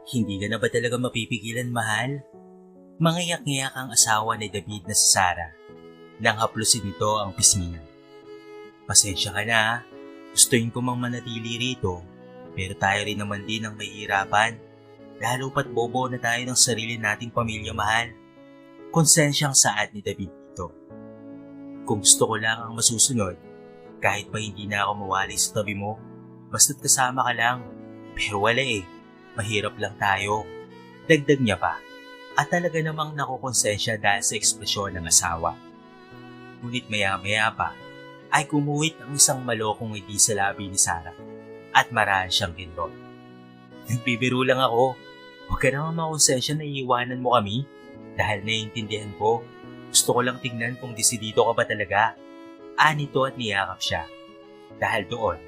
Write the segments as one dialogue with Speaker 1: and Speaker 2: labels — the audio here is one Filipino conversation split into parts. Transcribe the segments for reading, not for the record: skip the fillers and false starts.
Speaker 1: Hindi ka na ba talaga mapipigilan, mahal? Mangiyak-ngiyak ang asawa ni David na si Sarah nang haplusin nito ang pisngi. Pasensya ka na, ha? Gustuin ko mang manatili rito, pero tayo rin naman din ang mahihirapan. Lalo pat bobo na tayo ng sarili nating pamilya, mahal. Konsensyang saad ni David dito. Kung gusto ko lang ang masusunod, kahit pa hindi na ako mawali sa tabi mo, basta't kasama ka lang. Pero wala eh, mahirap lang tayo. Dagdag niya pa, at talaga namang nakukonsensya dahil sa ekspresyon ng asawa. Ngunit maya-maya pa, ay kumuhit ang isang malokong ngiti sa labi ni Sarah at marahan siyang ginrol. Nagbibiro lang ako. Huwag ka naman makonsensya na iiwanan mo kami dahil naiintindihan ko. Gusto ko lang tignan kung desidido ka ba talaga. Anito at niyakap siya. Dahil doon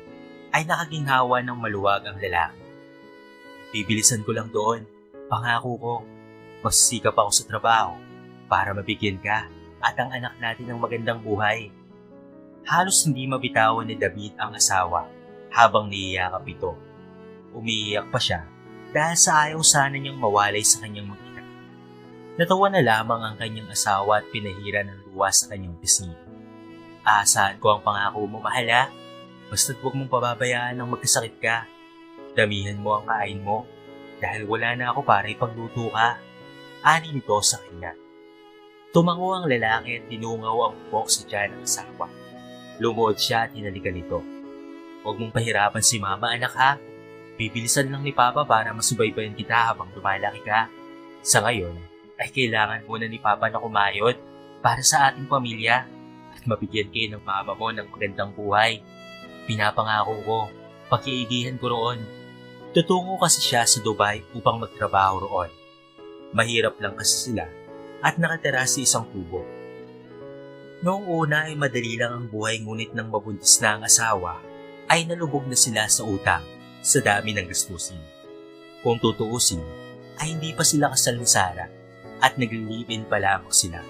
Speaker 1: ay nakaginhawa ng maluwag ang lalaki. Bibilisan ko lang doon. Pangako ko, magsisikap ako sa trabaho para mabigyan ka at ang anak natin ng magandang buhay. Halos hindi mabitawan ni David ang asawa habang niyayakap ito. Umiiyak pa siya dahil sa ayaw sana niyang mawalay sa kanyang mag-ina. Natawa na lamang ang kanyang asawa at pinahira ng luwa sa kanyang pisngi. Aasahan ko ang pangako mo, mahal ha? Basta't huwag mong pababayaan ng magkasakit ka. Damihan mo ang kain mo dahil wala na ako para ipagluto ka. Ani nito sa kanya. Tumango ang lalaki at tinungaw ang bukok sa tiyan ng asawa. Lumuod siya at hinalikan nito. Huwag mong pahirapan si mama, anak ha. Bibilisan lang ni Papa para masubaybayan kita habang lumalaki ka. Sa ngayon, ay kailangan muna ni Papa na kumayod para sa ating pamilya at mabigyan kayo ng mama mo ng magandang buhay. Pinapangako ko, pakiigihan ko roon. Tutungo kasi siya sa Dubai upang magtrabaho roon. Mahirap lang kasi sila at nakatira sa isang kubo. Noong una ay madali lang ang buhay ngunit nang mabuntis na ang asawa ay nalubog na sila sa utang sa dami ng gastusin. Kung tutuusin ay hindi pa sila kasal ni Sarah at nag-live-in pa lamang sila.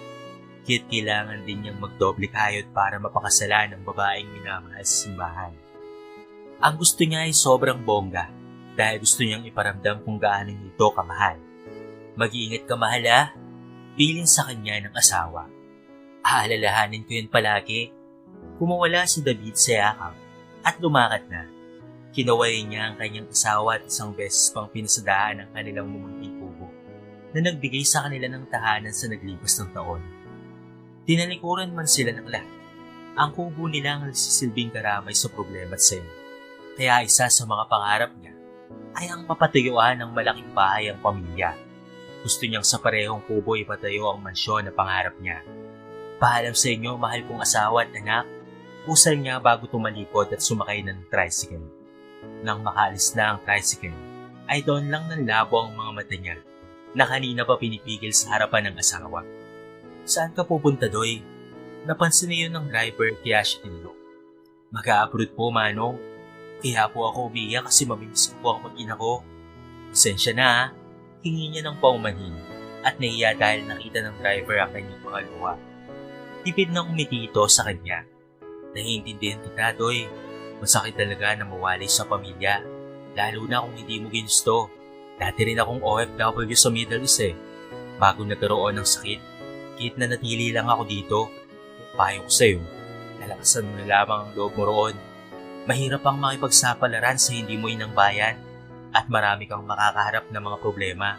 Speaker 1: Kaya't kailangan din niyang magdoble kayod para mapakasalan ang babaeng minamahal sa simbahan. Ang gusto niya ay sobrang bongga dahil gusto niyang iparamdam kung gaano nito kamahal. Mag-iingat ka, mahal ha? Piling sa kanya ng asawa. Aalalahanin ko yun palagi. Kumawala si David sa yakap at lumakad na. Kinaway niya ang kanyang asawa at isang beses pang pinasadahan ang kanilang mumunting kubo na nagbigay sa kanila ng tahanan sa naglipas ng taon. Tinalikuran man sila ng lahat. Ang kubo nila ang nagsisilbing karamay sa problema at saya. Kaya isa sa mga pangarap niya ay ang mapatayuan ng malaking bahay ang pamilya. Gusto niyang sa parehong kubo ipatayo ang mansyon na pangarap niya. Paalam sa inyo, mahal kong asawa at anak, usal niya bago tumalikod at sumakay ng tricycle. Nang makaalis na ang tricycle, ay doon lang nanlabo ang mga mata niya na kanina pa pinipigil sa harapan ng asawa. Saan ka pupunta, Doy? Napansin niyo ng driver kaya siya tinulog. Mag-a-abroad po, Manong. Kaya po ako umiiyak kasi mamimiss ko po ang mag-ina ko. Pasensya na ha. Hingi niya ng paumanhin at nahiya dahil nakita ng driver ang kanyang mga luha. Tipid nang umiti ito sa kanya. Naiintindihan kita, Doy. Masakit talaga na mawalay sa pamilya, lalo na kung hindi mo ginusto. Dati rin akong OFW sa Middle East eh. Bago nagkaroon ng sakit, kahit na natili lang ako dito. Payo ko sa'yo, lalakasan mo na lamang ang loob mo roon. Mahirap ang makipagsapalaran sa hindi mo inang bayan at marami kang makakaharap na mga problema.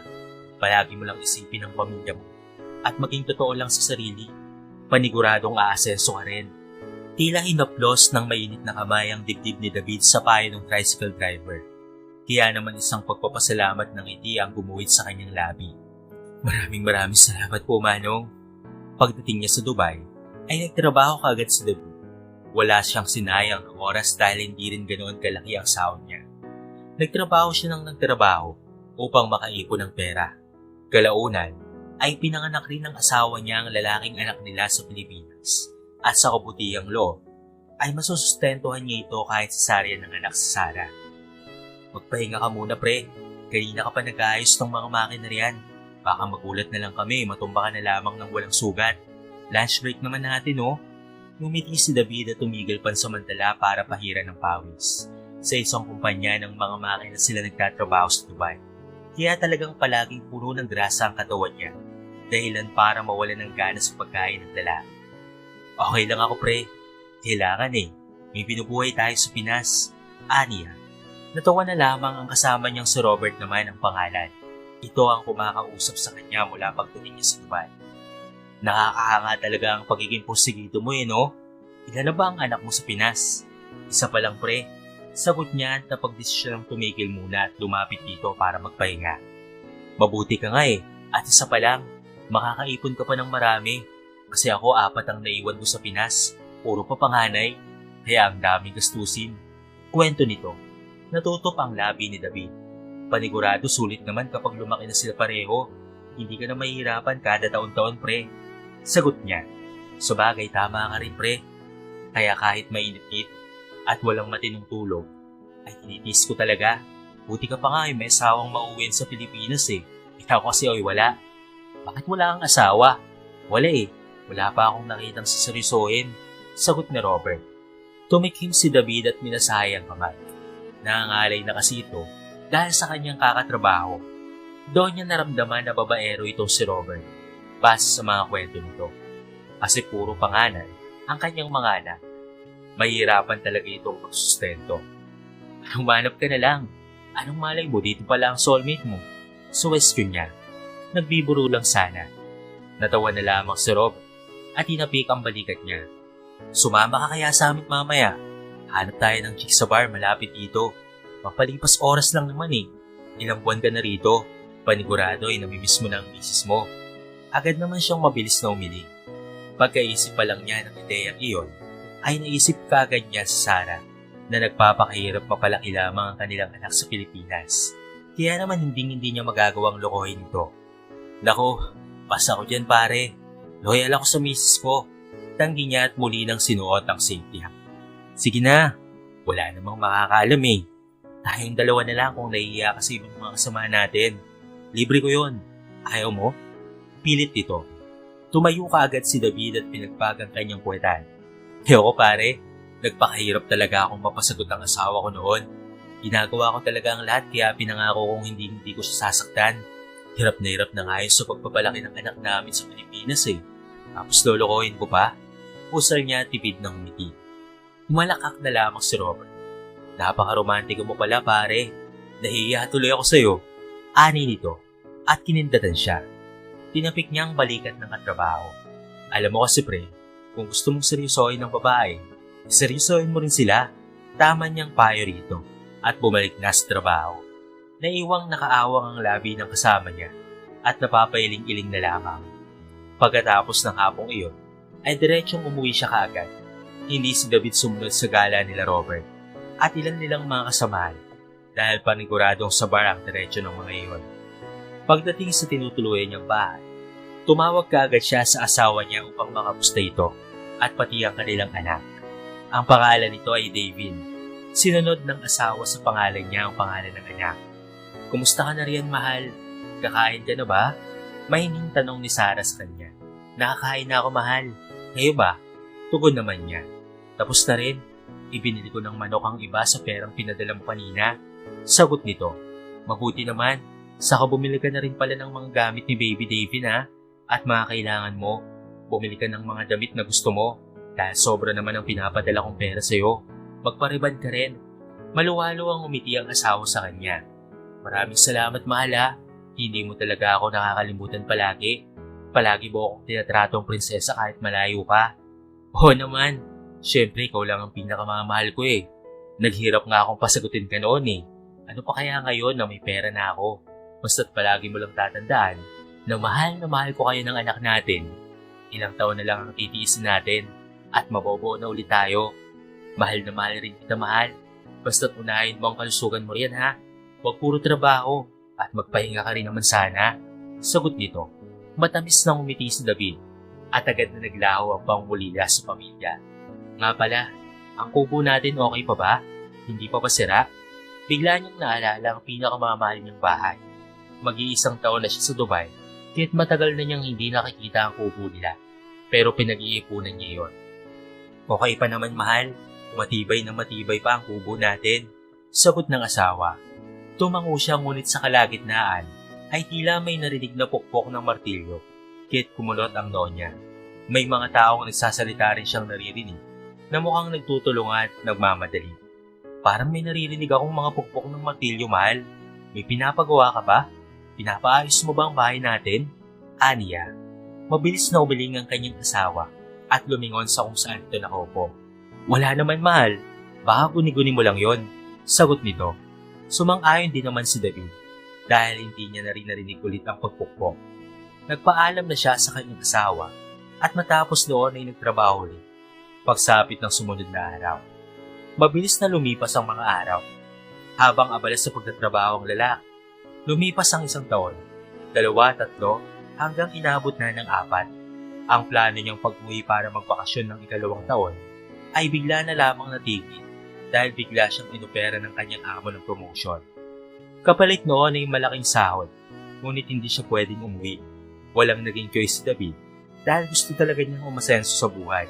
Speaker 1: Palagi mo lang isipin ang pamilya mo at maging totoo lang sa sarili. Paniguradong aaseso ka rin. Tila hinaplos ng mainit na kamay ang dibdib ni David sa payo ng tricycle driver. Kaya naman isang pagpapasalamat ng ngiti ang gumuhit sa kanyang labi. Maraming salamat po, Manong. Pagdating niya sa Dubai, ay nagtrabaho kaagad si David. Wala siyang sinayang ng oras dahil hindi rin ganoon kalaki ang sahod niya. Nagtrabaho siya ng nagtrabaho upang makaipon ng pera. Kalaunan ay pinanganak rin ng asawa niya ang lalaking anak nila sa Pilipinas. At sa kabutihang loob, ay masusustentuhan niya ito kahit cesarean ng anak si Sarah. Magpahinga ka muna, pre. Kanina ka pa nag-aayos ng mga makina riyan. Baka magulat na lang kami, matumba ka na lamang ng walang sugat. Lunch break naman natin, oh. Ngumiti si David at tumigil pansamantala para pahiran ng pawis. Sa isang kumpanya ng mga makina sila nagtatrabaho sa Dubai. Kaya talagang palaging puno ng grasa ang katawan niya, dahilan para mawalan ng gana sa pagkain ng lalaki. Okay lang ako pre, kailangan may binubuhay tayo sa Pinas. Aniya. Natawa na lamang ang kasama niyang si Robert naman ang pangalan. Ito ang kumakausap sa kanya mula pagdating niya sa Dubai. Nakakahanga talaga ang pagiging porsigido mo no? Ilan na ba ang anak mo sa Pinas? Isa pa lang pre. Sagot niya at napagdesisyonang tumigil muna at lumapit dito para magpahinga. Mabuti ka nga at isa pa lang, makakaipon ka pa ng marami. Kasi ako 4 ang naiwan ko sa Pinas, puro pa panganay, kaya ang daming gastusin. Kwento nito, natutop ang labi ni David. Panigurado sulit naman kapag lumaki na sila pareho, hindi ka na mahihirapan kada taon-taon pre. Sagot niya, sabagay tama ka rin pre. Kaya kahit mainit-init at walang matinong tulog, ay tinitis ko talaga. Buti ka pa nga may asawang mauwin sa Pilipinas Ikaw kasi wala. Bakit wala kang asawa? Wala Wala pa akong nakitang saseryosohin. Sagot ni Robert. Tumikim si David at minasayang kamay. Nangangalay na kasi ito dahil sa kanyang kakatrabaho. Doon niya naramdaman na babaero itong si Robert base sa mga kwento nito. Kasi puro panganay ang kanyang mga anak. Mahirapan talaga itong magsustento. Humanap ka na lang. Anong malay mo dito pala ang soulmate mo? Suwestiyon niya. Nagbibiro lang sana. Natawa na lamang si Robert at tinapik ang balikat niya. Sumama ka kaya sa amin mamaya. Hanap tayo ng chick sa bar malapit dito. Mapalipas oras lang naman Ilang buwan ka na rito. Panigurado namimiss mo na ang misis mo. Agad naman siyang mabilis na umili. Pagkaisip pa lang niya ng ideyang iyon, ay naisip kaagad niya si Sarah na nagpapakahirap mapalaki lamang ang kanilang anak sa Pilipinas. Kaya naman hindi niya magagawang lokohin ito. Nako, pasa ko dyan pare. Loyal ako sa misis ko. Tanggi niya at muli nang sinuot ang safety hat. Sige na, wala namang makakaalam Tayong dalawa na lang kung nahihiya kasi ibang mga kasama natin. Libre ko yon. Ayaw mo? Pilit ito. Tumayo kaagad si David at pinagpag ang kanyang puwetan. Ayoko pare, nagpakahirap talaga akong mapasagot ang asawa ko noon. Ginagawa ko talaga ang lahat kaya pinangako kong hindi ko siya sasaktan. Hirap na nga yun sa pagpapalaki ng anak namin sa Pilipinas Tapos lolokohin ko pa. Pusal niya at tipid ng ngiti. Malakak na lamang si Robert. Napaka-romantiko mo pala pare. Nahihiya tuloy ako sa'yo. Ani nito at kinindatan siya. Tinapik niya ang balikat ng katrabaho. Alam mo kasi pre, kung gusto mong seryosohin ng babae, seryosohin mo rin sila. Tama niyang payo rito at bumalik na sa trabaho. Naiwang nakaawang ang labi ng kasama niya at napapailing-iling na lamang. Pagkatapos ng hapong iyon, ay diretsyong umuwi siya kaagad. Hindi si David sumunod sa gala nila Robert at ilan nilang mga kasamahan dahil paniguradong sa bar ang diretsyo ng mga iyon. Pagdating sa tinutuluyan niyang bahay, tumawag kaagad siya sa asawa niya upang makamusta ito at pati ang kanilang anak. Ang pangalan nito ay David. Sinunod ng asawa sa pangalan niya ang pangalan ng anak. Kumusta ka na riyan mahal? Kakain ka na ba? Mahining tanong ni Sarah sa kanya. Nakakain na ako mahal. Ngayon ba? Tugon naman niya. Tapos na rin. Ibinili ko ng manok ang iba sa perang pinadala mo kanina. Sagot nito. Mabuti naman. Saka bumili ka na rin pala ng mga gamit ni Baby David At mga kailangan mo. Bumili ka ng mga damit na gusto mo. Dahil sobra naman ang pinapadala kong pera sa'yo. Magparibad ka rin. Maluwalo ang umiti ang asawa sa kanya. Maraming salamat mahal Hindi mo talaga ako nakakalimutan palagi. Palagi mo akong tinatratong prinsesa kahit malayo ka. Oo naman. Siyempre, ikaw lang ang pinakamamahal ko Naghirap nga akong pasagutin ka noon Ano pa kaya ngayon na may pera na ako? Basta't palagi mo lang tatandaan na mahal ko kayo ng anak natin. Ilang taon na lang ang titiisin natin at mabobuo na ulit tayo. Mahal na mahal rin kita mahal. Basta't unahin mo ang kalusugan mo riyan Huwag puro trabaho at magpahinga ka rin naman sana. Sagot nito. Matamis nang umiti si David at agad na naglaho ang pangmulila sa pamilya. Nga pala, ang kubo natin okay pa ba? Hindi pa ba sira? Bigla niyang naalala ang pinakamamahal niyang bahay. Mag-iisang taon na siya sa Dubai, kaya't matagal na niyang hindi nakikita ang kubo nila. Pero pinag-iipunan niya yon. Okay pa naman mahal, matibay na matibay pa ang kubo natin. Sagot ng asawa. Tumango siya ngunit sa kalagitnaan ay tila may narinig na pukpok ng martilyo. Kaya't kumulot ang noo niya. May mga taong nagsasalita rin siyang naririnig na mukhang nagtutulungan at nagmamadali. Parang may naririnig akong mga pukpok ng martilyo, mahal. May pinapagawa ka ba? Pinapaayos mo ba ang bahay natin? Aniya. Mabilis na umiling ang kanyang asawa at lumingon sa kung saan ito nakaupo. Wala naman, mahal. Baka guni-guni mo lang yon. Sagot nito. Sumang-ayon din naman si David dahil hindi niya na rin narinig ulit ang pagpukpok. Nagpaalam na siya sa kanyang asawa at matapos noon ay nagtrabaho ulit. Pagsapit ng sumunod na araw. Mabilis na lumipas ang mga araw. Habang abala sa pagtatrabaho ang lalaki, lumipas ang 1 taon, 2, 3, hanggang inabot na ng 4. Ang plano niyang pag-uwi para magbakasyon ng 2nd taon ay bigla na lamang natigil dahil bigla siyang inopera ng kanyang amo ng promotion. Kapalit noon ay malaking sahod, ngunit hindi siya pwedeng umuwi. Walang naging choice si David dahil gusto talaga niyang umasenso sa buhay.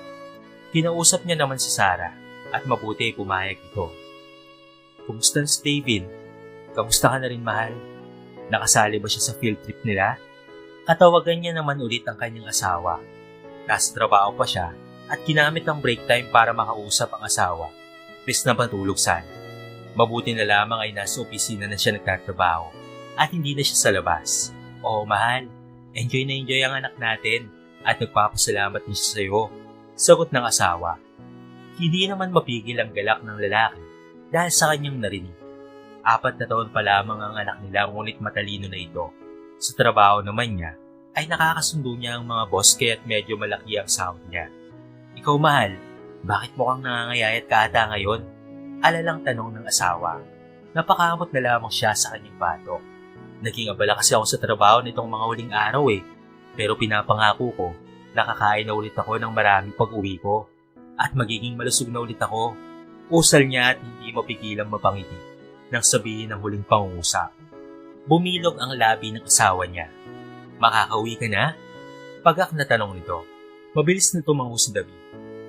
Speaker 1: Kinausap niya naman si Sarah at mabuti ay pumayag ito. Kumusta na si David? Kamusta ka na rin, mahal? Nakasali ba siya sa field trip nila? Katawagan niya naman ulit ang kanyang asawa. Nasa trabaho pa siya at ginamit ang break time para makausap ang asawa. Pis na patulog sana. Mabuti na lamang ay nasa opisina na siya nagtatrabaho at hindi na siya sa labas. Oo, mahal. Enjoy na enjoy ang anak natin at nagpapasalamat din siya sa iyo. Sagot ng asawa. Hindi naman mapigil ang galak ng lalaki dahil sa kanyang narinig. 4 na taon pa lamang ang anak nila ngunit matalino na ito. Sa trabaho naman niya ay nakakasundo niya ang mga boss kaya't medyo malaki ang sahod niya. Ikaw, mahal, bakit mukhang nangangayayat ka ata ngayon? Alalang tanong ng asawa. Napakamot na lamang siya sa kanyang batok. Naging abala kasi ako sa trabaho nitong mga huling araw pero pinapangako ko, nakakain na ulit ako ng marami pag-uwi ko at magiging malusog na ulit ako. Usal niya at hindi mapigilang mapangiti nang sabihin ng huling pangungusap. Bumilog ang labi ng asawa niya. Makakauwi ka na? Pagak na tanong nito. Mabilis na tumango si David.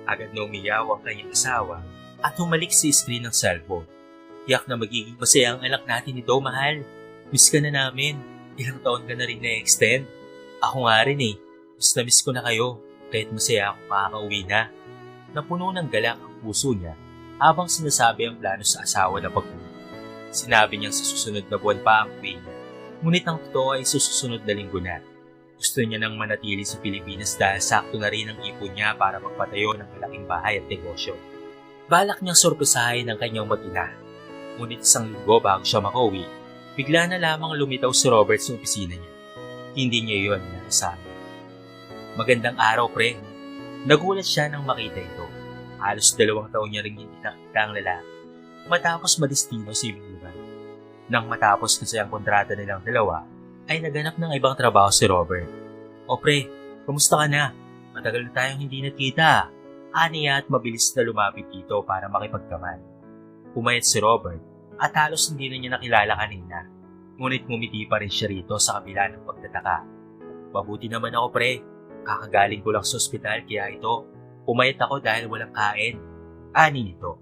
Speaker 1: Agad na umiyaw ang kanyang asawa at humalik sa screen ng cellphone. Tiyak na magiging masaya ang anak natin ito, mahal. Miss ka na namin. Ilang taon ka na rin na-extend. Ako nga rin Miss na miss ko na kayo. Kahit masaya akong makakauwi na. Napuno ng galak ang puso niya habang sinasabi ang plano sa asawa na pag-uwi. Sinabi niyang sa susunod na buwan pa ang uwi niya. Ngunit ang totoo ay susunod na linggo na. Gusto niya nang manatili sa Pilipinas dahil sakto na rin ang ipon niya para magpatayo ng malaking bahay at negosyo. Balak niyang sorpresahin ang kanyang mag-ina. Ngunit 1 linggo bago siya makauwi, bigla na lamang lumitaw si Robert sa opisina niya. Hindi niya iyon nasabi. Magandang araw, pre. Nagulat siya nang makita ito. Halos 2 taon niya rin hindi nakita ang lalaki. Matapos madestino sa ibang lugar. Nang matapos kasi ang kontrata nilang dalawa, ay naganap ng ibang trabaho si Robert. O pre, kamusta ka na? Matagal na tayong hindi nakita. Aniya at mabilis na lumapit dito para makipagkaman. Pumayat si Robert at halos hindi na niya nakilala kanina. Ngunit ngumiti pa rin siya rito sa kabila ng pagtataka. Mabuti naman ako, pre. Kakagaling ko lang sa ospital kaya ito. Pumayat ako dahil walang kain. Ani nito.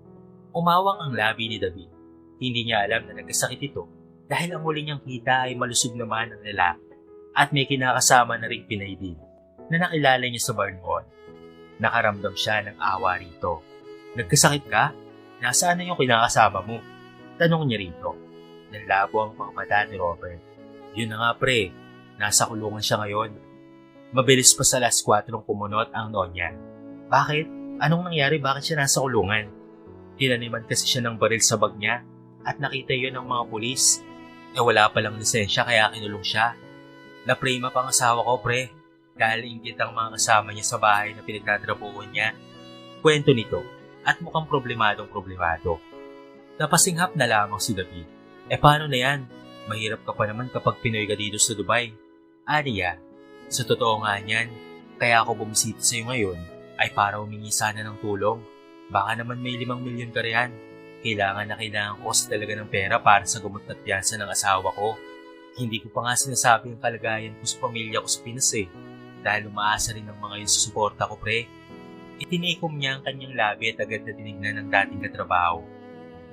Speaker 1: Umawang ang labi ni David. Hindi niya alam na nagkasakit ito dahil ang huli niyang kita ay malusog naman ang lalaki at may kinakasama na ring Pinay din na nakilala niya sa bar noon. Nakaramdam siya ng awa rito. Nagkasakit ka? Nasaan na yung kinakasama mo? Tanong niya rito. Nanlabo ang mga mata ni Robert. Yun na nga, pre. Nasa kulungan siya ngayon. Mabilis pa sa 4 kumunot ang noon niya. Bakit? Anong nangyari? Bakit siya nasa kulungan? Tinaniman kasi siya ng baril sa bag niya at nakita yun ng mga pulis. Wala palang lisensya kaya kinulong siya. Naprema pang asawa ko, pre. Dahil inggit ang mga kasama niya sa bahay na pinagtatrabuhan niya. Kwento nito at mukhang problemado. Napasinghap na lamang si David. Paano na yan? Mahirap ka pa naman kapag Pinoy ka dito sa Dubai. Aniya, sa totoo nga niyan, kaya ako bumisita sa iyo ngayon ay para humingi sana ng tulong. Baka naman may 5 milyon ka riyan. Kailangan ko talaga ng pera para sa gamot at piyansa ng asawa ko. Hindi ko pa nga sinasabi ang kalagayan ko sa pamilya ko sa Pinas dahil umaasa rin ng mga yun sa suporta ko, pre. Itinikom niya ang kanyang labi at agad na tinignan ng dating katrabaho.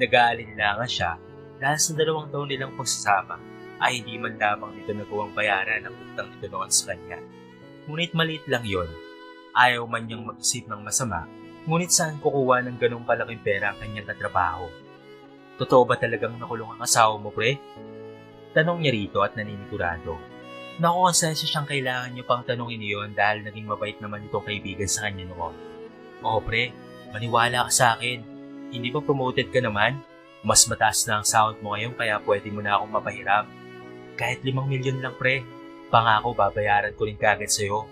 Speaker 1: Nag-aalinlangan siya Dahil sa 2 taon nilang pagsasama, ay hindi man lamang nito nagawang bayaran ang utang nito noon sa kanya. Ngunit maliit lang yon. Ayaw man niyang mag-isip ng masama, ngunit saan kukuha ng ganong kalaking pera ang kanyang katrabaho? Totoo ba talagang nakulong ang asawa mo, pre? Tanong niya rito at naninigurado. Nakukonsensya siyang kailangan niyo pang tanongin niyon dahil naging mabait naman itong kaibigan sa kanya noon. Oo, pre, maniwala ka sa akin. Hindi ba promoted ka naman? Mas mataas na ang sahod mo ngayon kaya pwede mo na akong mapahiram. Kahit 5 milyon lang, pre. Pangako, babayaran ko rin kagad sa'yo.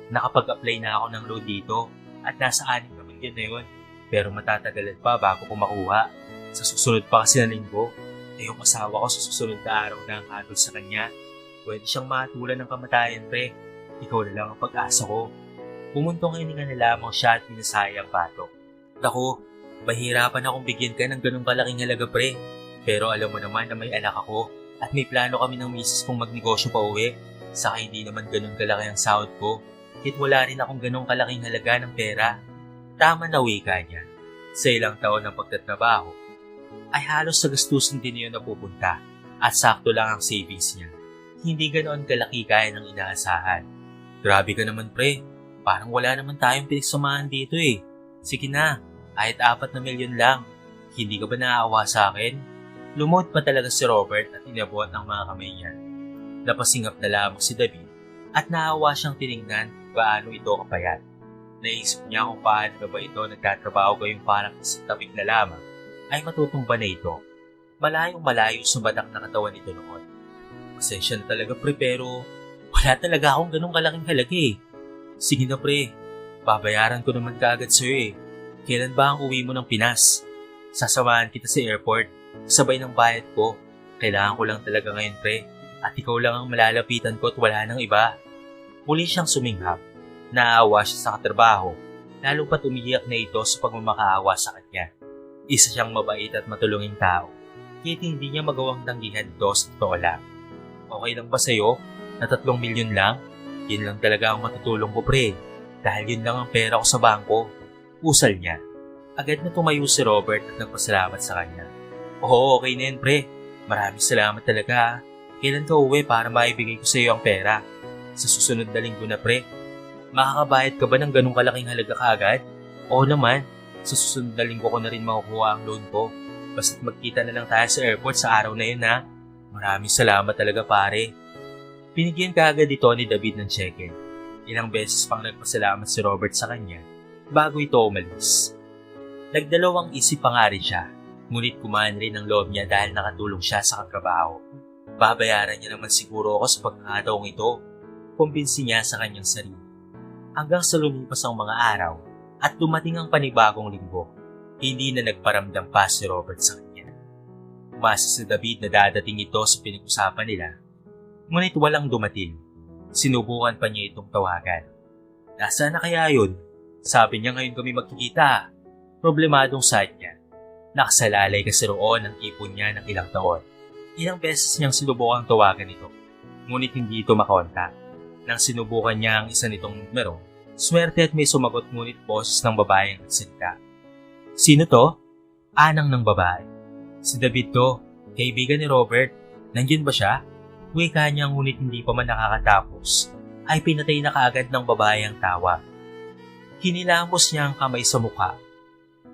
Speaker 1: Nakapag-apply na ako ng loan dito at nasa 6 na milyon na yun. Pero matatagalan pa bago ko makuha. Sa susunod pa kasi na linggo, yung asawa ko sa susunod na araw na ang hatol sa kanya. Pwede siyang matulan ng kamatayan, pre. Ikaw na lang ang pag-asa ko. Pumuntong hininga na lamang siya at pinasaya ang patok. Naku, mahirapan akong bigyan ka ng ganung kalaking halaga, pre. Pero alam mo naman na may anak ako at may plano kami ng misis kong magnegosyo pa uwi. Saka hindi naman ganun kalaki ang sahod ko. Kahit wala rin akong ganung kalaking halaga ng pera. Tama na wika niya. Sa ilang taon ng pagtatrabaho, ay halos sa gastusin din niyo napupunta at sakto lang ang savings niya. Hindi ganoon kalaki kaya ng inaasahan. Grabe ka naman, pre. Parang wala naman tayong pinagsamahan dito eh. Sige na, kahit 4 na milyon lang. Hindi ka ba naaawa sa akin? Lumuhod pa talaga si Robert at inabot ang mga kamay niya. Napasingap na lamang si David at naawa siyang tinignan paano ito kapayat. Naisip niya kung paano ba ito nagtatrabaho gayong parang sa tabig na lamang ay matutumba na ito. Malayong malayo sa badak na katawan nito noon. Pasensya na talaga, pre, pero wala talaga akong ganung kalaking halaga eh. Sige na, pre, babayaran ko naman kaagad sa'yo eh. Kailan ba ang uwi mo ng Pinas? Sasamahan kita sa airport, sabay ng bayad ko. Kailangan ko lang talaga ngayon, pre, at ikaw lang ang malalapitan ko at wala nang iba. Muli siyang suminghap. Naawa siya sa katrabaho, lalo pa't umiyak na ito sa pagmamakaawa sa kanya. Isa siyang mabait at matulunging tao, kahit hindi niya magawang tanggihan ito sa totoo lang. Okay lang ba sa'yo na 3 milyon lang? Yun lang talaga ang matutulong ko, pre. Dahil yun lang ang pera ko sa bangko. Usal niya. Agad na tumayo si Robert at nagpasalamat sa kanya. Oo, okay na yun, pre. Maraming salamat talaga. Kailan ka uwi para maibigay ko sa iyo ang pera? Sa susunod na linggo na, pre. Makakabayad ka ba ng ganung kalaking halaga kaagad? Oo naman. Sa susunod na linggo ko na rin makukuha ang loan ko. Basta't magkita na lang tayo sa airport sa araw na yun, ha? Maraming salamat talaga, pare. Binigyan kaagad ito ni David ng cheque. Ilang beses pang nagpasalamat si Robert sa kanya bago ito umalis. Nagdalawang isip pa nga rin siya, ngunit kumaan rin ang loob niya dahil nakatulong siya sa katrabaho. Babayaran niya naman siguro ako sa pagkakataong ito, kumbinsi niya sa kanyang sarili. Hanggang sa lumipas ang mga araw at dumating ang panibagong linggo, hindi na nagparamdam pa si Robert sa kanya. Umasa si David na dadating ito sa pinag-usapan nila, ngunit walang dumating. Sinubukan pa niya itong tawagan. Nasaan na kaya yun? Sabi niya ngayon kami magkikita. Problemadong side niya. Nakasalalay kasi roon ang ipon niya ng ilang taon. Ilang beses niyang sinubukang tawagan ito, ngunit hindi ito makontak. Nang sinubukan niya ang isa nitong numero, swerte at may sumagot ngunit boses ng babae ang nagsalita. Sino to? Anang ng babae. Si David to, kaibigan ni Robert. Nandiyan ba siya? Wika niya ngunit hindi pa man nakakatapos, ay pinatay na kaagad ng babae ang tawa. Hinilamos niya ang kamay sa mukha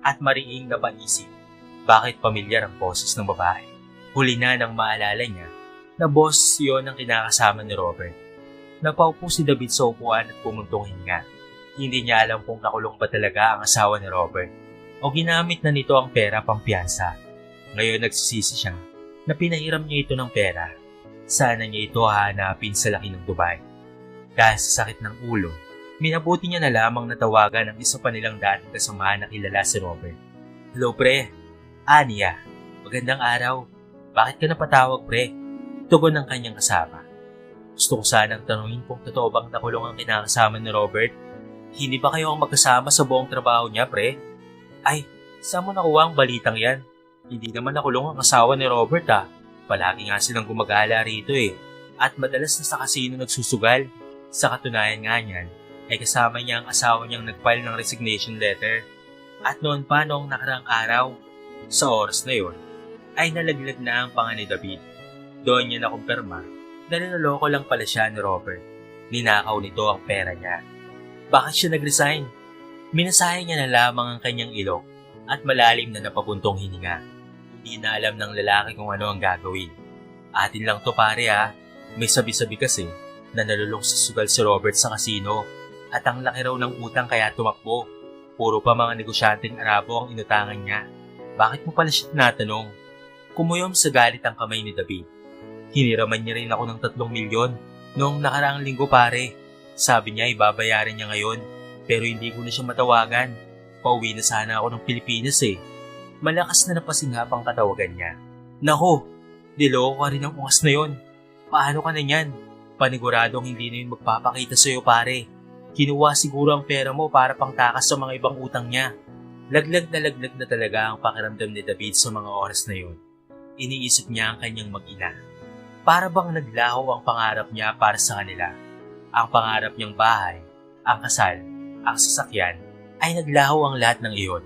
Speaker 1: at mariing napaisip bakit pamilyar ang boses ng babae. Huli na nang maalala niya na boss yon ang kinakasama ni Robert. Napaupo si David sa upuan at pumuntong hinga. Hindi niya alam kung nakulong ba talaga ang asawa ni Robert o ginamit na nito ang pera pampiyansa. Ngayon nagsisisi siya na pinahiram niya ito ng pera. Sana niya ito hahanapin sa laki ng Dubai. Dahil sa sakit ng ulo, minabuti niya na lamang natawagan ang isa pa nilang dating kasamahan na kilala si Robert. Hello, pre. Ania, magandang araw. Bakit ka napatawag, pre? Tugon ng kanyang kasama. Gusto ko sanang tanungin kung totoo bang nakulong ang kinakasama ni Robert. Hindi ba kayo ang magkasama sa buong trabaho niya, pre? Ay, saan mo nakuha ang balitang yan? Hindi naman nakulong ang asawa ni Robert, ah. Palagi nga silang gumagala rito eh. At madalas na sa kasino nagsusugal. Sa katunayan nga niyan, ay kasama niya ang asawa niyang nag-file ng resignation letter. At noon pa noong nakaraang araw, sa oras na yon, ay nalaglag na ang panga ni David. Doon niya nakumpirma na niloloko lang pala siya ni Robert. Ninakaw nito ang pera niya. Bakit siya nag-resign? Minasahe niya na lamang ang kanyang ilok at malalim na napabuntong hininga. Hindi na alam ng lalaki kung ano ang gagawin. Atin lang to pare ha. May sabi-sabi kasi na nalulong sa sugal si Robert sa kasino at ang laki raw ng utang kaya tumakbo. Puro pa mga negosyanteng Arabo ang inutangan niya. Bakit mo pala siya tinatanong? Kumuyom sa galit ang kamay ni David. Hiniraman niya rin ako ng 3 milyon noong nakaraang linggo pare. Sabi niya ibabayaran niya ngayon pero hindi ko na siya matawagan. Pauwi na sana ako ng Pilipinas eh. Malakas na napasinghap ang katawagan niya. Nako, niloko ka rin ang ungas na yon. Paano ka na yan? Paniguradong hindi na yun magpapakita sa'yo pare. Kinuha siguro ang pera mo para pangtakas sa mga ibang utang niya. Laglag na talaga ang pakiramdam ni David sa mga oras na yun. Iniisip niya ang kanyang mag-ina. Para bang naglaho ang pangarap niya para sa kanila. Ang pangarap niyang bahay, ang kasal, ang sasakyan, ay naglaho ang lahat ng iyon.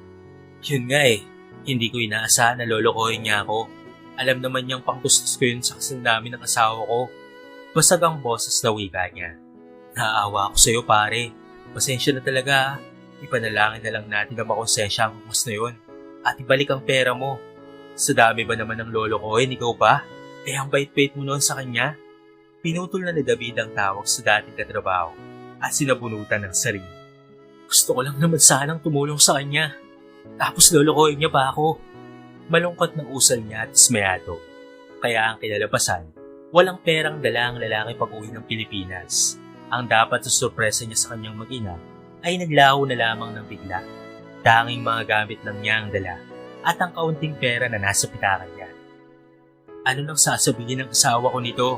Speaker 1: Yun nga eh, hindi ko inaasahan na lolokohin niya ako. Alam naman niyang pangtustos ko yun sa kasal namin ng asawa ko. Basag ang boses na wika niya. Naaawa ako sa'yo pare. Pasensya na talaga. Ipanalangin na lang natin na makonsensya ang mas na yun. At ibalik ang pera mo. Sa dami ba naman ng lolo ko, ikaw ba? Eh ang bait-bait mo noon sa kanya. Pinutol na ni David ang tawag sa dating katrabaho at sinabunutan ng sarili. Gusto ko lang naman sanang tumulong sa kanya. Tapos lolokohin niya pa ako. Malungkot ng usal niya at ismayado. Kaya ang kinalabasan, walang perang dala ang lalaki pag-uwi ng Pilipinas. Ang dapat sa sorpresa niya sa kanyang mag-ina ay naglaho na lamang ng bigla. Tanging mga gamit lang niya ang dala at ang kaunting pera na nasa pitakan niya. Ano nang sasabihin ng asawa ko nito?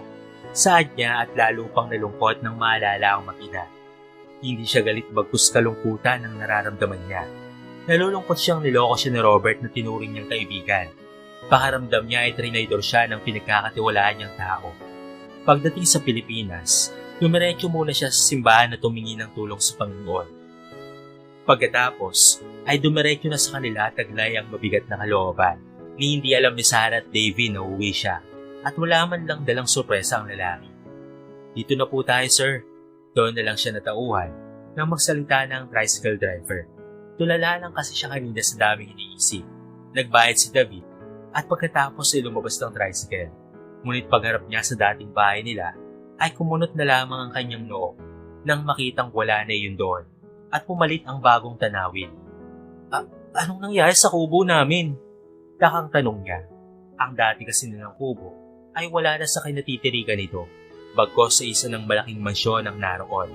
Speaker 1: Saad niya at lalo pang nalungkot nang maalala ang mag-ina. Hindi siya galit bagkus kalungkutan ang nararamdaman niya. Nalulungkot siyang niloko siya ni Robert na tinuring niyang kaibigan. Pakaramdam niya ay trinaydor siya ng pinagkakatiwalaan niyang tao. Pagdating sa Pilipinas, dumiretso muna siya sa simbahan na tumingi ng tulong sa Panginoon. Pagkatapos, ay dumiretso na sa kanila taglay ang mabigat na kalooban. Ni hindi alam ni Sarah at Davy na uwi siya at wala man lang dalang sorpresa ang lalaki. Dito na po tayo sir. Doon na lang siya natauhan nang magsalita ng tricycle driver. Tulala lang kasi siya kanina sa daming iniisip. Nagbayad si David at pagkatapos ay lumabas ng tricycle. Ngunit pagharap niya sa dating bahay nila ay kumunot na lamang ang kanyang noo nang makitang wala na yun doon at pumalit ang bagong tanawin. Anong nangyari sa kubo namin? Takang tanong niya. Ang dati kasi nilang kubo ay wala na sa kinatitirikan nito bagkos sa isa ng malaking mansyon ang naroon.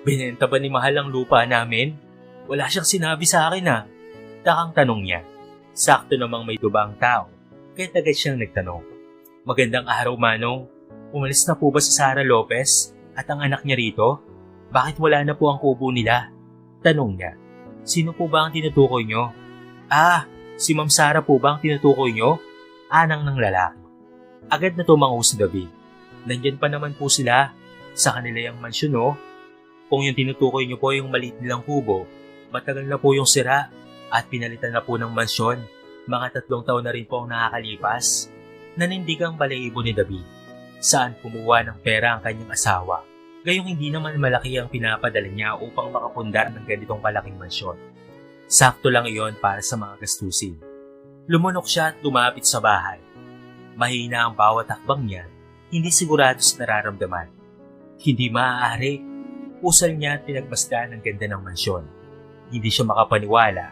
Speaker 1: Binenta ba ni Mahal ang lupa namin? Wala siyang sinabi sa akin Takang tanong niya. Sakto namang may dubang tao kaya agad siyang nagtanong. Magandang araw Manong. Umalis na po ba si Sara Lopez at ang anak niya rito? Bakit wala na po ang kubo nila? Tanong niya. Sino po ba ang tinutukoy niyo? Si Ma'am Sara po ba ang tinutukoy niyo? Anang ng lalaki. Agad na tumango si David. Nandyan pa naman po sila. Sa kanila yung mansyon Kung yung tinutukoy niyo po yung maliit nilang kubo, matagal na po yung sira at pinalitan na po ng mansyon. Mga 3 taon na rin po ang nakakalipas. Nanindigang balahibo ni David. Saan kumuha ng pera ang kanyang asawa? Gayong hindi naman malaki ang pinapadala niya upang makapundar ng ganitong kalaking mansyon. Sakto lang iyon para sa mga gastusin. Lumunok siya at lumapit sa bahay. Mahina ang bawat hakbang niya, hindi sigurado sa nararamdaman. Hindi maaari. Usal niya at pinagmasdan ang ganda ng mansyon. Hindi siya makapaniwala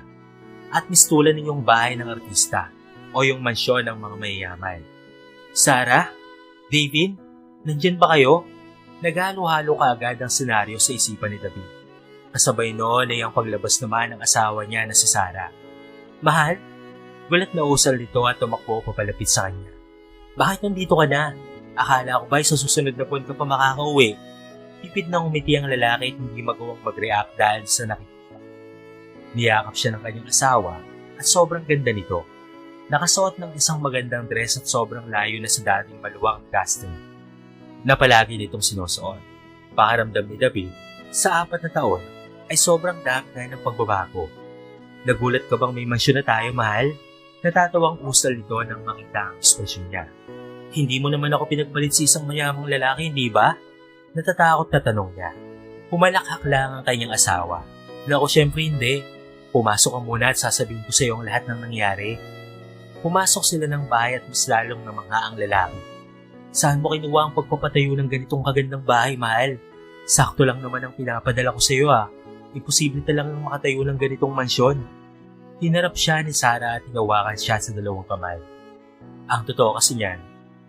Speaker 1: at mistulan yung bahay ng artista o yung mansyon ng mga mayayaman. Sarah? David? Nandyan ba kayo? Naghalo-halo kaagad ang senaryo sa isipan ni David. Kasabay noon ay ang paglabas naman ng asawa niya na si Sarah. Mahal? Gulat na usal nito at tumakbo papalapit sa kanya. Bakit nandito ka na? Akala ko ba sa susunod na buwan ka pa makakauwi? Pipit na umiti ang lalaki at hindi magawang mag-react dahil sa nakikita. Niyakap siya ng kanyang asawa at sobrang ganda nito. Nakasuot ng isang magandang dress at sobrang layo na sa dating maluwang casting na palagi nitong sinusuot. Pakaramdam ni David, sa 4 na taon ay sobrang dami na ng pagbabago. Nagulat ka bang may mansyon na tayo, mahal? Natatawang usal nito nang makita ang ekspresyon niya. Hindi mo naman ako pinagpalit sa isang mayamang lalaki, hindi ba? Natatakot na tanong niya. Pumalakhak lang ang kanyang asawa. Naku, syempre hindi. Pumasok ka muna at sasabihin ko sa iyo ang lahat ng nangyari. Pumasok sila ng bahay at mas lalong namangha ang lalaki. Saan mo kinuha ang pagpapatayo ng ganitong kagandang bahay, mahal? Sakto lang naman ang pinapadala ko sa iyo Imposible talagang makatayo ng ganitong mansyon. Hinarap siya ni Sarah at hinawakan siya sa dalawang kamay. Ang totoo kasi niyan,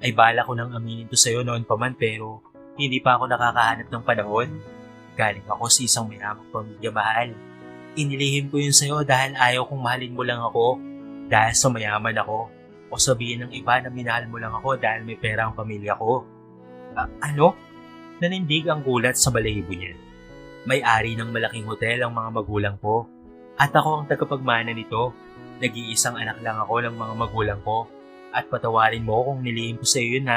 Speaker 1: ay bala ko nang aminin to sa iyo noon pa man pero hindi pa ako nakakahanap ng panahon. Galing ako sa isang mayamang pamilya, mahal. Inilihim ko yun sa iyo dahil ayaw kong mahalin mo lang ako dahil sa mayaman ako o sabihin ng iba na minahal mo lang ako dahil may pera ang pamilya ko. Ano? Nanindig ang gulat sa balahibo niya. May-ari ng malaking hotel ang mga magulang ko at ako ang tagapagmana nito. Nag-iisang anak lang ako ng mga magulang ko at patawarin mo kung nilihim ko sa iyo yun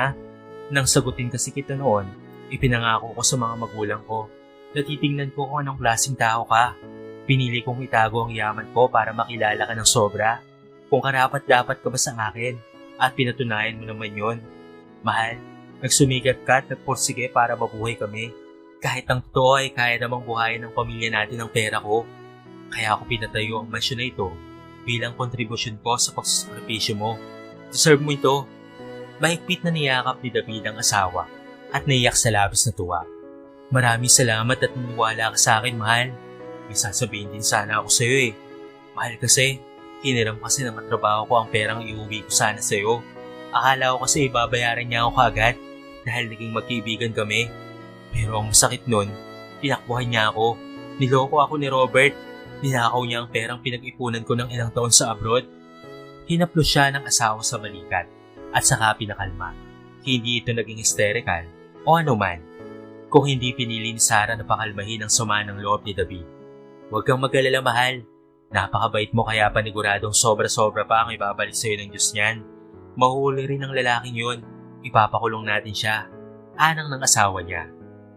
Speaker 1: Nang sagutin kasi kita noon, ipinangako ko sa mga magulang ko. Natitingnan ko kung anong klaseng tao ka. Pinili kong itago ang yaman ko para makilala ka ng sobra. Kung karapat-dapat ka ba sa akin at pinatunayan mo naman yon. Mahal, nagsumikap ka at nagpursige para mabuhay kami. Kahit ang totoo ay kaya namang buhayin ng pamilya natin ng pera ko. Kaya ako pinatayo ang mansyon na ito bilang kontribusyon ko sa pagsasakripisyo mo. Deserve mo ito. Mahigpit na niyakap ni David ang asawa at naiyak sa labis na tuwa. Maraming salamat at niniwala ka sa akin, mahal. May sasabihin din sana ako sa iyo Mahal kasi, hiniram kasi ng katrabaho ko ang perang iuwi ko sana sa iyo. Akala ko kasi ibabayaran niya ako kaagad dahil naging magkaibigan kami. Pero ang masakit nun, tinakbuhan niya ako. Niloko ako ni Robert. Ninakaw niya ang perang pinag-ipunan ko ng ilang taon sa abroad. Hinaplos siya ng asawa sa balikat at saka pinakalma. Hindi ito naging hysterical o anuman kung hindi pinili ni Sarah na pakalmahin ang sama ng loob ni David. Huwag kang mag-alala, mahal. Napakabait mo kaya paniguradong sobra-sobra pa ang ibabalik sa iyo ng Diyos niyan. Mahuhuli rin ang lalaking yun. Ipapakulong natin siya. Anang ng asawa niya.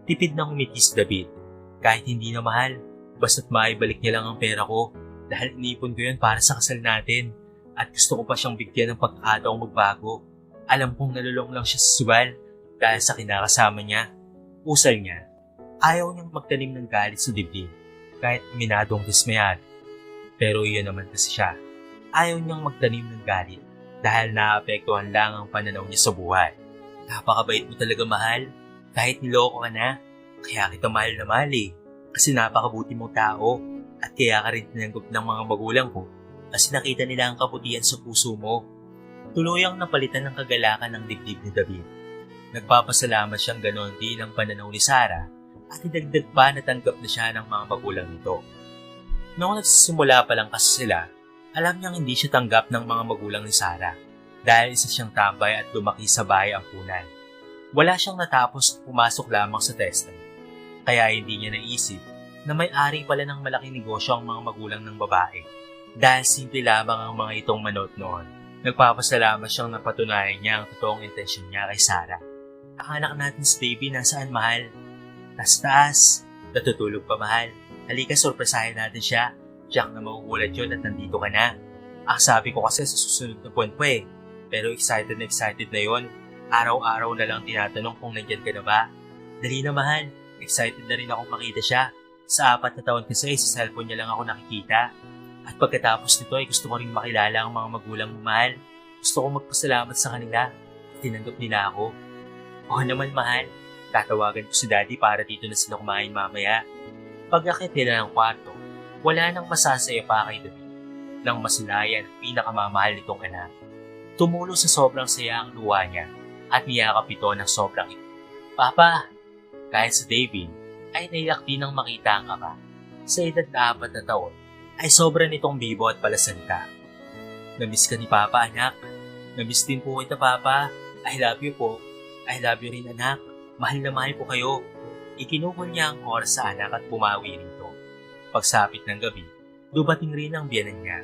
Speaker 1: Tipid na umiti si David. Kahit hindi na mahal, basta't maibalik niya lang ang pera ko dahil inipon ko yun para sa kasal natin at gusto ko pa siyang bigyan ng pagkakataong magbago. Alam kong nalulong lang siya sa sugal dahil sa kinakasama niya. Usal niya, ayaw niyang magtanim ng galit sa dibdib kahit minadong dismayad. Pero iyon naman kasi siya. Ayaw niyang magtanim ng galit dahil naapektuhan lang ang pananaw niya sa buhay. Napakabait mo talaga, mahal. Kahit niloko ka na, kaya kita mahal na mahal Kasi napakabuti mong tao at kaya ka rin tinanggap ng mga magulang ko kasi nakita nila ang kabutihan sa puso mo. Tuluyang napalitan ng kagalakan ng dibdib ni David. Nagpapasalamat siyang ganon din ang pananaw ni Sarah at idagdag pa na tanggap na siya ng mga magulang nito. Noong nagsisimula pa lang kasi sila, alam niyang hindi siya tanggap ng mga magulang ni Sarah dahil isa siyang tambay at lumaki sa bahay ampunan. Wala siyang natapos at pumasok lamang sa testing. Kaya hindi niya naisip na may-ari pala ng malaking negosyo ang mga magulang ng babae. Dahil simple lamang ang mga itong manood noon, nagpapasalamat siyang napatunayan niya ang totoong intensyon niya kay Sarah. Ang anak natin si Davy nasaan, mahal? Nasa taas. Natutulog pa, mahal. Halika, sorpresahin natin siya. Jack na magugulat yun at nandito ka na. Ang sabi ko kasi sa susunod na buwan pa Pero excited na yun. Araw-araw na lang tinatanong kung nandyan ka na ba. Dali na, mahal. Excited na rin akong makita siya. Sa 4 na taon kasi sa cellphone niya lang ako nakikita. At pagkatapos nito ay gusto ko rin makilala ang mga magulang mo, mahal. Gusto ko magpasalamat sa kanila. Tinanggap nila ako. Oo naman, mahal. Tatawagan ko si Daddy para dito na sila kumain mamaya. Pag-akit nila ng kwarto, wala nang masasaya pa kay David. Nang masilayan ang pinakamamahal nitong anak. Tumulo sa sobrang saya ang luha niya at niyakap ito ng sobrang ito. Papa! Kahit sa David, ay naiyak din nang makita ang ama. Sa edad na 4 na taon, ay sobra nitong bibo at palasalita. Namiss ka ni Papa, anak. Namiss din po kita, Papa. I love you po. I love you rin, anak. Mahal na mahal po kayo. Ikinukol niya ang oras sa anak at bumawi rito. Pagsapit ng gabi, dumating rin ang biyanan niya.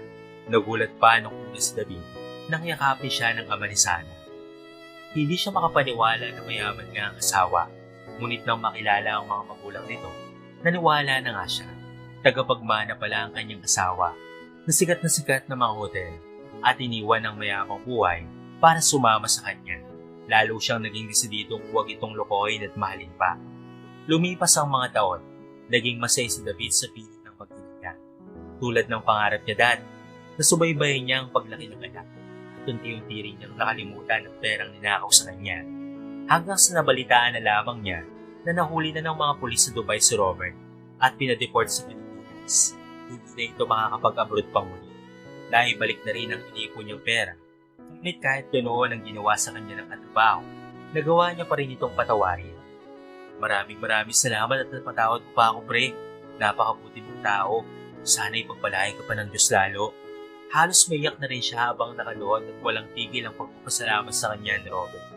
Speaker 1: Nagulat pa nung una si David nang yakapin siya ng ama ni Sana. Hindi siya makapaniwala na mayaman nga ang asawa. Ngunit nang makilala ang mga magulang nito, naniwala na nga siya. Tagapagmana pala ang kanyang asawa. Na sikat na mga hotel. at iniwan ng mayamang buhay para sumama sa kanya. Lalo siyang naging desididong huwag itong lokohin at mahalin pa. Lumipas ang mga taon, naging masaya si David sa piling ng pag-ibig niya. Tulad ng pangarap niya dati, nasubaybayan niya ang paglaki ng anak at unti-unti rin niyang nakalimutan ang perang ninakaw sa kanya. Hanggang sa nabalitaan na lamang niya na nahuli na ng mga pulis sa Dubai si Robert at pinadeport sa Pilipinas. Hindi na ito makakapag-abroad pang muli. Naibalik na rin ang inipon niyang pera. Ngunit kahit ganoon ang ginawa sa kanya ng katrabaho, nagawa niya pa rin itong patawarin. Maraming salamat at napatawad mo pa ako, pre. Napakabuti mong tao. Sana'y pagpalain ka pa ng Diyos lalo. Halos maiyak na rin siya habang nakaluhod at walang tigil ang pagpapasalamat sa kanya ni Robert.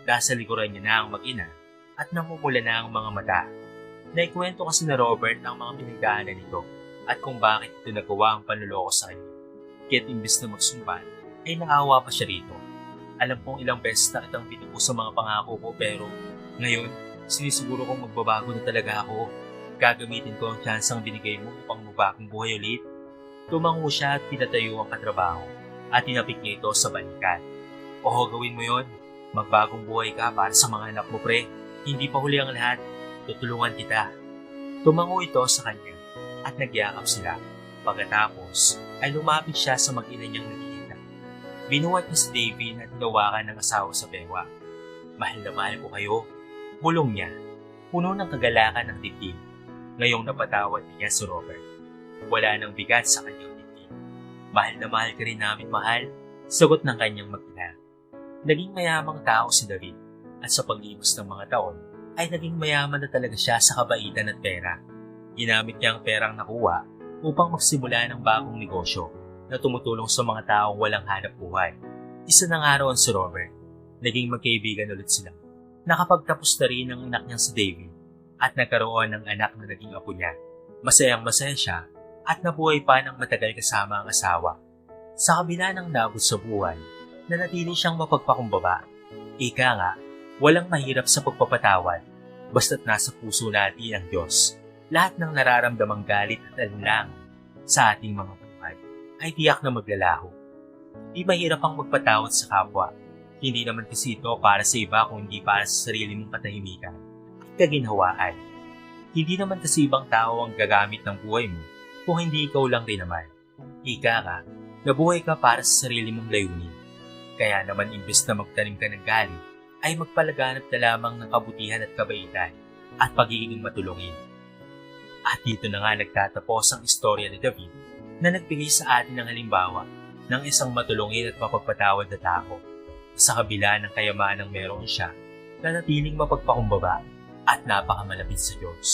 Speaker 1: Nasa likuran niya na ang mag-ina at namumula na ang mga mata. Naikwento kasi na Robert ang mga pinagdaanan nito at kung bakit ito nagawa ang panluloko sa kanya. Kaya't imbes na magsumbat, ay naawa pa siya rito. Alam kong ilang beses na kitang pinupo sa mga pangako ko pero ngayon, sinisiguro kong magbabago na talaga ako. Gagamitin ko ang tsansang binigay mo upang mabagong buhay ulit. Tumango siya at pinatayo ang katrabaho at tinapik niya ito sa balikat. Oo, gawin mo yon. Magbagong buhay ka para sa mga anak mo, pre. Hindi pa huli ang lahat. Tutulungan kita. Tumango ito sa kanya at nagyakap sila. Pagkatapos ay lumapit siya sa mag-ina niyang nakikita. Binuhat niya si David at hinawakan ng asawa sa bewa. Mahal na mahal ko kayo. Bulong niya. Puno ng kagalakan ng dibdib. Ngayong napatawad niya si Robert. Wala nang bigat sa kanyang dibdib. Mahal na mahal ka rin namin, mahal. Sagot ng kanyang mag-ina. Naging mayamang tao si David at sa paglipas ng mga taon ay naging mayaman na talaga siya sa kabaitan at pera. Ginamit niya ang perang nakuha upang magsimula ng bagong negosyo na tumutulong sa mga taong walang hanap buhay. Isa ng araw si Robert. Naging magkaibigan ulit sila. Nakapagtapos na rin ang anak niyang si David at nagkaroon ng anak na naging apo niya. Masayang-masaya siya at nabuhay pa ng matagal kasama ang asawa. Sa kabila ng nabot sa buhay, nanatili siyang mapagpakumbaba. Ika nga, walang mahirap sa pagpapatawad, basta't nasa puso natin ang Diyos. Lahat ng nararamdamang galit at alinlangan sa ating mga buhay ay tiyak na maglalaho. Di mahirap ang magpatawad sa kapwa. Hindi naman kasi ito para sa iba kung hindi para sa sarili mong katahimikan at kaginhawaan. Hindi naman kasi ibang tao ang gagamit ng buhay mo kung hindi ikaw lang rin naman. Ika nga, nabuhay ka para sa sarili mong layunin. Kaya naman imbes na magtanim ka ng galit, ay magpalaganap na lamang ng kabutihan at kabaitan at pagiging matulungin. At dito na nga nagtatapos ang istorya ni David na nagbigay sa atin ng halimbawa ng isang matulungin at mapagpatawad na tao. Sa kabila ng kayamanang meron siya, nanatiling mapagpakumbaba at napakamalapit sa Diyos.